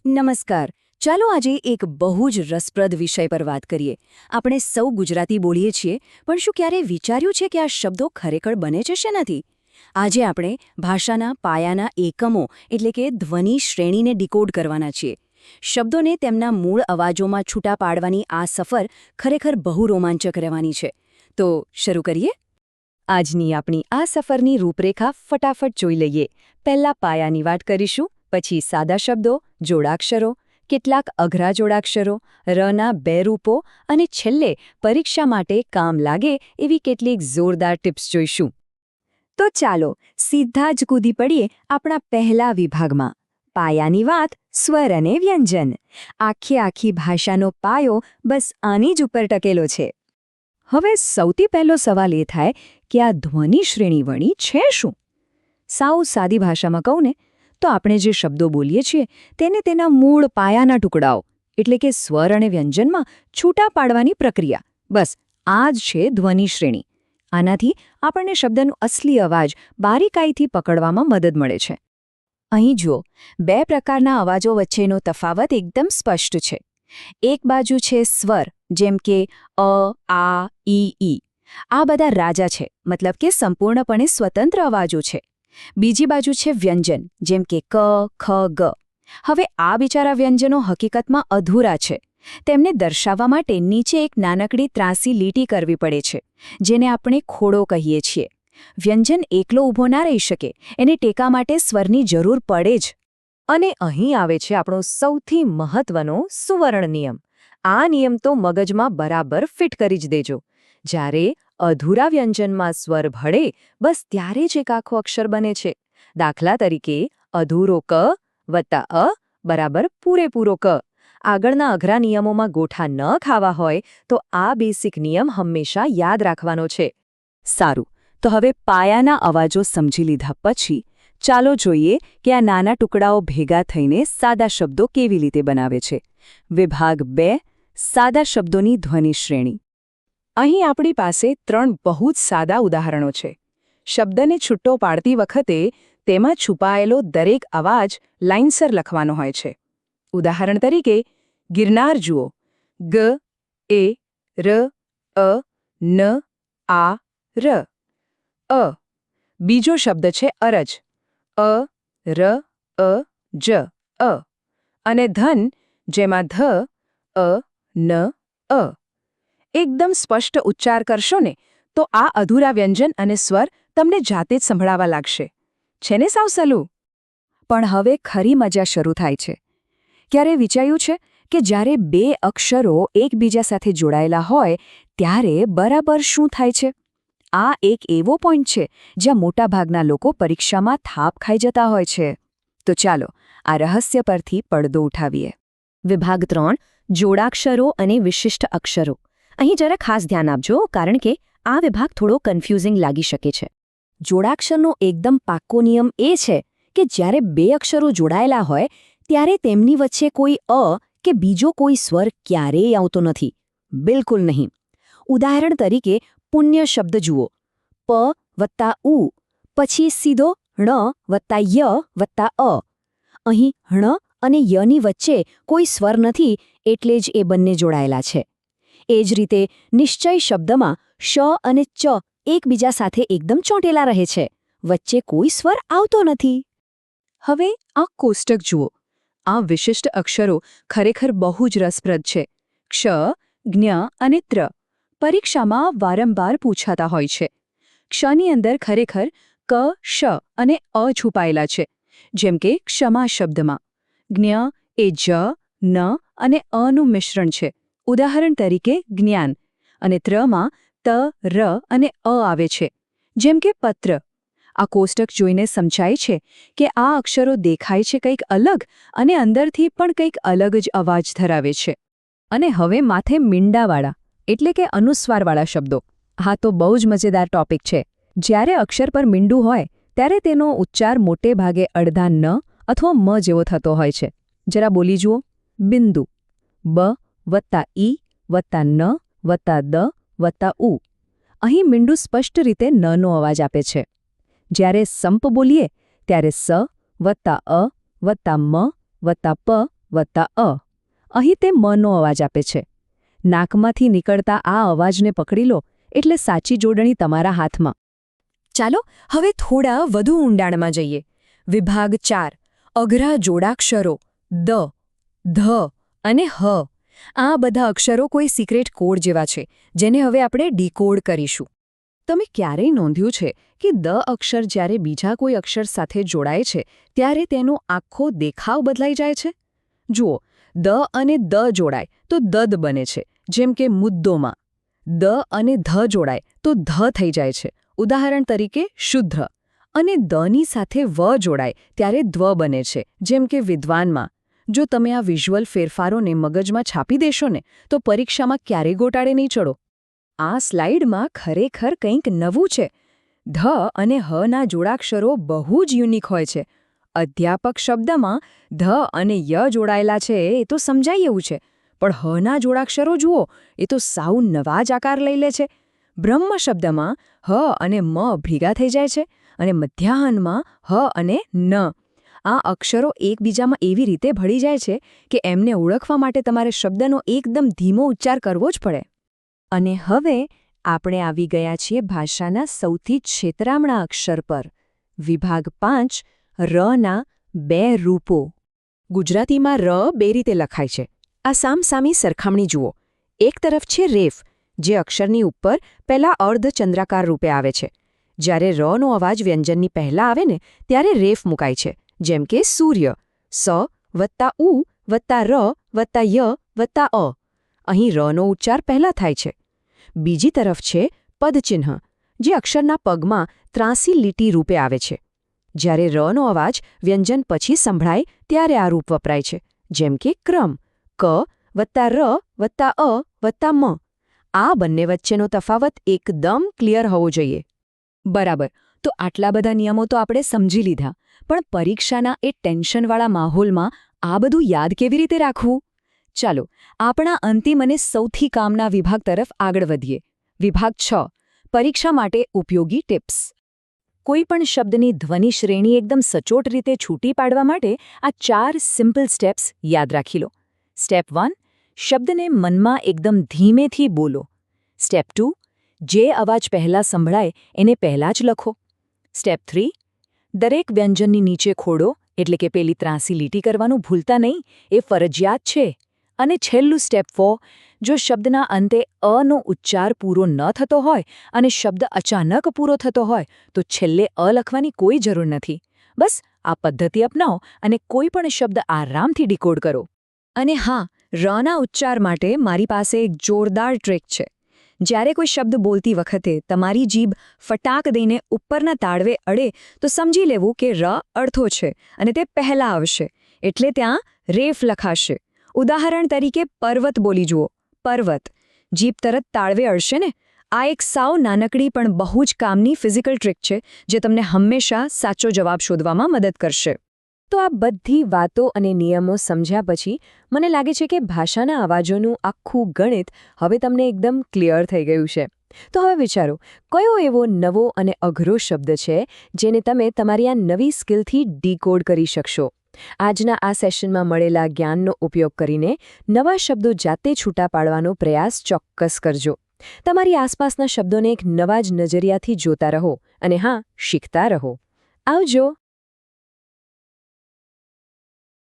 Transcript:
નમસ્કાર. ચાલો આજે એક બહુ જ રસપ્રદ વિષય પર વાત કરીએ. આપણે સૌ ગુજરાતી બોલીએ છીએ, પણ શું ક્યારેય વિચાર્યું છે કે આ શબ્દો ખરેખર બને છે શેનાથી? આજે આપણે ભાષાના પાયાના એકમો એટલે કે ધ્વનિ શ્રેણીને ડીકોડ કરવાના છીએ. શબ્દોને તેમના મૂળ અવાજોમાં છૂટા પાડવાની આ સફર ખરેખર બહુ રોમાંચક રહેવાની છે. તો શરૂ કરીએ? આજની આપણી આ સફરની રૂપરેખા ફટાફટ જોઈ લઈએ. પહેલા પાયાની વાત કરીશું, પછી સાદા શબ્દો, જોડાક્ષરો, કેટલાક અઘરા જોડાક્ષરો, રના બે રૂપો અને છેલ્લે પરીક્ષા માટે કામ લાગે એવી કેટલીક જોરદાર ટિપ્સ જોઈશું. તો ચાલો સીધા જ કૂદી પડીએ આપણા પહેલા વિભાગમાં. પાયાની વાત સ્વર અને વ્યંજન. આખી ભાષાનો પાયો બસ આની જ ઉપર ટકેલો છે. હવે સૌથી પહેલો સવાલ એ થાય કે આ ધ્વનિ શ્રેણી વળી છે શું? સાવ સાદી ભાષામાં કહું ને તો આપણે જે શબ્દો બોલીએ છીએ તેને તેના મૂળ પાયાના ટુકડાઓ એટલે કે સ્વર અને વ્યંજનમાં છૂટા પાડવાની પ્રક્રિયા, બસ આ જ છે ધ્વનિ શ્રેણી. આનાથી આપણને શબ્દનો અસલી અવાજ બારીકાઈથી પકડવામાં મદદ મળે છે. અહીં જુઓ, બે પ્રકારના અવાજો વચ્ચેનો તફાવત એકદમ સ્પષ્ટ છે. એક બાજુ છે સ્વર, જેમ કે અ, આ, ઈ. આ બધા રાજા છે, મતલબ કે સંપૂર્ણપણે સ્વતંત્ર અવાજો છે. બીજી બાજુ છે વ્યંજન, જેમ કે ક, ખ, ગ. હવે આ બિચારા વ્યંજનો હકીકતમાં અધૂરા છે. તેમને દર્શાવવા માટે નીચે એક નાનકડી ત્રાંસી લીટી કરવી પડે છે, જેને આપણે ખોડો કહીએ છીએ. વ્યંજન એકલો ઊભો ના રહી શકે, એને ટેકા માટે સ્વરની જરૂર પડે જ. અને અહીં આવે છે આપણો સૌથી મહત્વનો સુવર્ણ નિયમ. આ નિયમ તો મગજમાં બરાબર ફિટ કરી જ દેજો. જ્યારે અધૂરા વ્યંજનમાં સ્વર ભળે, બસ ત્યારે જ એક આખો અક્ષર બને છે. દાખલા તરીકે અધૂરો ક વત્તા અ બરાબર પૂરેપૂરો ક. આગળના અઘરા નિયમોમાં ગોઠા ન ખાવા હોય તો આ બેસિક નિયમ હંમેશા યાદ રાખવાનો છે. સારું, તો હવે પાયાના અવાજો સમજી લીધા પછી ચાલો જોઈએ કે આ નાના ટુકડાઓ ભેગા થઈને સાદા શબ્દો કેવી રીતે બનાવે છે. વિભાગ 2, સાદા શબ્દોની ધ્વનિ શ્રેણી. અહીં આપણી પાસે 3 બહુ જ સાદા ઉદાહરણો છે. શબ્દને છૂટો પાડતી વખતે તેમાં છુપાયેલો દરેક અવાજ લાઇનસર લખવાનો હોય છે. ઉદાહરણ તરીકે ગિરનાર જુઓ. ગ, એ, ર, અ, ન, આ, ર. અ. બીજો શબ્દ છે અરજ. અ, ર, અ, જ, અ. અને ધન, જેમાં ધ, અ, ન, અ. એકદમ સ્પષ્ટ ઉચ્ચાર કરશો ને તો આ અધૂરા વ્યંજન અને સ્વર તમને જાતે જ સંભળાવા લાગશે. છે ને સાવ સહેલું? પણ હવે ખરી મજા શરૂ થાય છે. ક્યારે વિચાર્યું છે કે જ્યારે બે અક્ષરો એકબીજા સાથે જોડાયેલા હોય ત્યારે બરાબર શું થાય છે? આ એક એવો પોઈન્ટ છે જ્યાં મોટાભાગના લોકો પરીક્ષામાં થાપ ખાઈ જતા હોય છે. તો ચાલો આ રહસ્ય પરથી પડદો ઉઠાવીએ. વિભાગ 3, જોડાક્ષરો અને વિશિષ્ટ અક્ષરો. અહીં જરા ખાસ ધ્યાન આપજો, કારણ કે આ વિભાગ થોડો કન્ફ્યુઝિંગ લાગી શકે છે. જોડાક્ષરનો એકદમ પાક્કો નિયમ એ છે કે જ્યારે બે અક્ષરો જોડાયેલા હોય ત્યારે તેમની વચ્ચે કોઈ અ કે બીજો કોઈ સ્વર ક્યારેય આવતો નથી. બિલકુલ નહીં. ઉદાહરણ તરીકે પુણ્ય શબ્દ જુઓ. પ વત્તા ઉ, પછી સીધો ણ વત્તા ય વત્તા અ. અહીં ણ અને યની વચ્ચે કોઈ સ્વર નથી, એટલે જ એ બંને જોડાયેલા છે. એ જ રીતે નિશ્ચય શબ્દમાં શ અને ચ એકબીજા સાથે એકદમ ચોંટેલા રહે છે. વચ્ચે કોઈ સ્વર આવતો નથી. હવે આ કોષ્ટક જુઓ. આ વિશિષ્ટ અક્ષરો ખરેખર બહુ જ રસપ્રદ છે. ક્ષ, જ્ઞ અને ત્ર પરીક્ષામાં વારંવાર પૂછાતા હોય છે. ક્ષની અંદર ખરેખર ક, શ અને અ છુપાયેલા છે, જેમ કે ક્ષમા શબ્દમાં. જ્ઞ એ જ, ન અને અનું મિશ્રણ છે. ઉદાહરણ તરીકે જ્ઞાન. અને ત્રમાં ત, ર અને અ આવે છે, જેમ કે પત્ર. આ કોષ્ટક જોઈને સમજાય છે કે આ અક્ષરો દેખાય છે કંઈક અલગ અને અંદરથી પણ કંઈક અલગ જ અવાજ ધરાવે છે. અને હવે માથે મીંડાવાળા એટલે કે અનુસ્વારવાળા શબ્દો. હા, તો બહુ જ મજેદાર ટોપિક છે. જ્યારે અક્ષર પર મીંડું હોય ત્યારે તેનો ઉચ્ચાર મોટે ભાગે અડધા ન અથવા મ જેવો થતો હોય છે. જરા બોલી જુઓ. બિંદુ. બ વત્તા ઈ વત્તા ન વત્તા દ વત્તા ઉ. અહીં મીંડું સ્પષ્ટ રીતે નનો અવાજ આપે છે. જ્યારે સંપ બોલીએ ત્યારે સ વત્તા અ વત્તા મ વત્તા પ વત્તા અ. અહીં તે મનો અવાજ આપે છે. નાકમાંથી નીકળતા આ અવાજને પકડી લો એટલે સાચી જોડણી તમારા હાથમાં. ચાલો હવે થોડા વધુ ઊંડાણમાં જઈએ. વિભાગ 4 અઘરા જોડાક્ષરો દ, ધ અને હ. આ બધા અક્ષરો કોઈ સિક્રેટ કોડ જેવા છે જેને હવે આપણે ડીકોડ કરીશું. તમે ક્યારેય નોંધ્યું છે કે દ અક્ષર જ્યારે બીજા કોઈ અક્ષર સાથે જોડાય છે ત્યારે તેનો આખો દેખાવ બદલાઈ જાય છે? જુઓ, દ અને દ જોડાય તો દદ બને છે, જેમ કે મુદ્દોમાં. દ અને ધ જોડાય તો ધ થઈ જાય છે, ઉદાહરણ તરીકે શુદ્ધ. અને દની સાથે વ જોડાય ત્યારે દ્વ બને છે, જેમ કે વિદ્વાનમાં. જો તમે આ વિઝ્યુઅલ ફેરફારોને મગજમાં છાપી દેશો ને તો પરીક્ષામાં ક્યારેય ગોટાળે નહીં ચડો. આ સ્લાઇડમાં ખરેખર કંઈક નવું છે. ધ અને હના જોડાક્ષરો બહુ જ યુનિક હોય છે. અધ્યાપક શબ્દમાં ધ અને ય જોડાયેલા છે એ તો સમજાય એવું છે, પણ હના જોડાક્ષરો જુઓ, એ તો સાવ નવા જ આકાર લઈ લે છે. બ્રહ્મ શબ્દમાં હ અને મ ભેગા થઈ જાય છે, અને મધ્યાહનમાં હ અને ન. આ અક્ષરો એકબીજામાં એવી રીતે ભળી જાય છે કે એમને ઓળખવા માટે તમારે શબ્દનો એકદમ ધીમો ઉચ્ચાર કરવો જ પડે. અને હવે આપણે આવી ગયા છીએ ભાષાના સૌથી છેતરામણા અક્ષર પર. વિભાગ 5 રના 2 રૂપો. ગુજરાતીમાં ર 2 રીતે લખાય છે. આ સામસામી સરખામણી જુઓ. એક તરફ છે રેફ, જે અક્ષરની ઉપર પહેલા અર્ધચંદ્રાકાર રૂપે આવે છે. જ્યારે રનો અવાજ વ્યંજનની પહેલા આવે ને ત્યારે રેફ મુકાય છે, જેમ કે સૂર્ય. સ વત્તા ઉ વત્તા ર વત્તા ય વત્તા અ. અહીં રનો ઉચ્ચાર પહેલા થાય છે. બીજી તરફ છે પદચિહ્ન, જે અક્ષરના પગમાં ત્રાંસી લીટી રૂપે આવે છે. જ્યારે રનો અવાજ વ્યંજન પછી સંભળાય ત્યારે આ રૂપ વપરાય છે, જેમ કે ક્રમ. ક વત્તા ર વત્તા અ વત્તા મ. આ બંને વચ્ચેનો તફાવત એકદમ ક્લિયર હોવો જોઈએ. બરાબર, તો આટલા બધા નિયમો તો આપણે સમજી લીધા, પણ પરીક્ષાના એ ટેન્શનવાળા માહોલમાં આ બધું યાદ કેવી રીતે રાખવું? ચાલો આપણા અંતિમ અને સૌથી કામના વિભાગ તરફ આગળ વધીએ. વિભાગ 6 પરીક્ષા માટે ઉપયોગી ટિપ્સ. કોઈ પણ શબ્દની ધ્વનિ શ્રેણી એકદમ સચોટ રીતે છૂટી પાડવા માટે આ 4 સિમ્પલ સ્ટેપ્સ યાદ રાખી લો. સ્ટેપ 1 શબ્દને મનમાં એકદમ ધીમેથી બોલો. સ્ટેપ 2 જે અવાજ પહેલાં સંભળાય એને પહેલાં જ લખો. સ્ટેપ 3 દરેક વ્યંજનની નીચે ખોડો, એટલે કે પેલી ત્રાંસી લીટી કરવાનું ભૂલતા નહીં, એ ફરજિયાત છે. અને છેલ્લું સ્ટેપ 4 જો શબ્દના અંતે અનો ઉચ્ચાર પૂરો ન થતો હોય અને શબ્દ અચાનક પૂરો થતો હોય તો છેલ્લે અ લખવાની કોઈ જરૂર નથી. બસ આ પદ્ધતિ અપનાવો અને કોઈ પણ શબ્દ આરામથી ડીકોડ કરો. અને હા, રના ઉચ્ચાર માટે મારી પાસે એક જોરદાર ટ્રીક છે. જ્યારે કોઈ શબ્દ બોલતી વખતે તમારી જીભ ફટાક દઈને ઉપરના તાળવે અડે તો સમજી લેવું કે ર અડધો છે અને તે પહેલાં આવશે, એટલે ત્યાં રેફ લખાશે. ઉદાહરણ તરીકે પર્વત બોલી જુઓ, પર્વત. જીભ તરત તાળવે અડશે ને. આ એક સાવ નાનકડી પણ બહુ જ કામની ફિઝિકલ ટ્રીક છે જે તમને હંમેશા સાચો જવાબ શોધવામાં મદદ કરશે. તો આ બધી વાતો અને નિયમો સમજ્યા પછી મને લાગે છે કે ભાષાના અવાજોનું આખું ગણિત હવે તમને એકદમ ક્લિયર થઈ ગયું છે. તો હવે વિચારો, કયો એવો નવો અને અઘરો શબ્દ છે જેને તમે તમારી આ નવી સ્કિલથી ડીકોડ કરી શકશો? આજના આ સેશનમાં મળેલા જ્ઞાનનો ઉપયોગ કરીને નવા શબ્દો જાતે છૂટા પાડવાનો પ્રયાસ ચોક્કસ કરજો. તમારી આસપાસના શબ્દોને એક નવા જ નજરિયાથી જોતા રહો અને હા, શીખતા રહો. આવજો.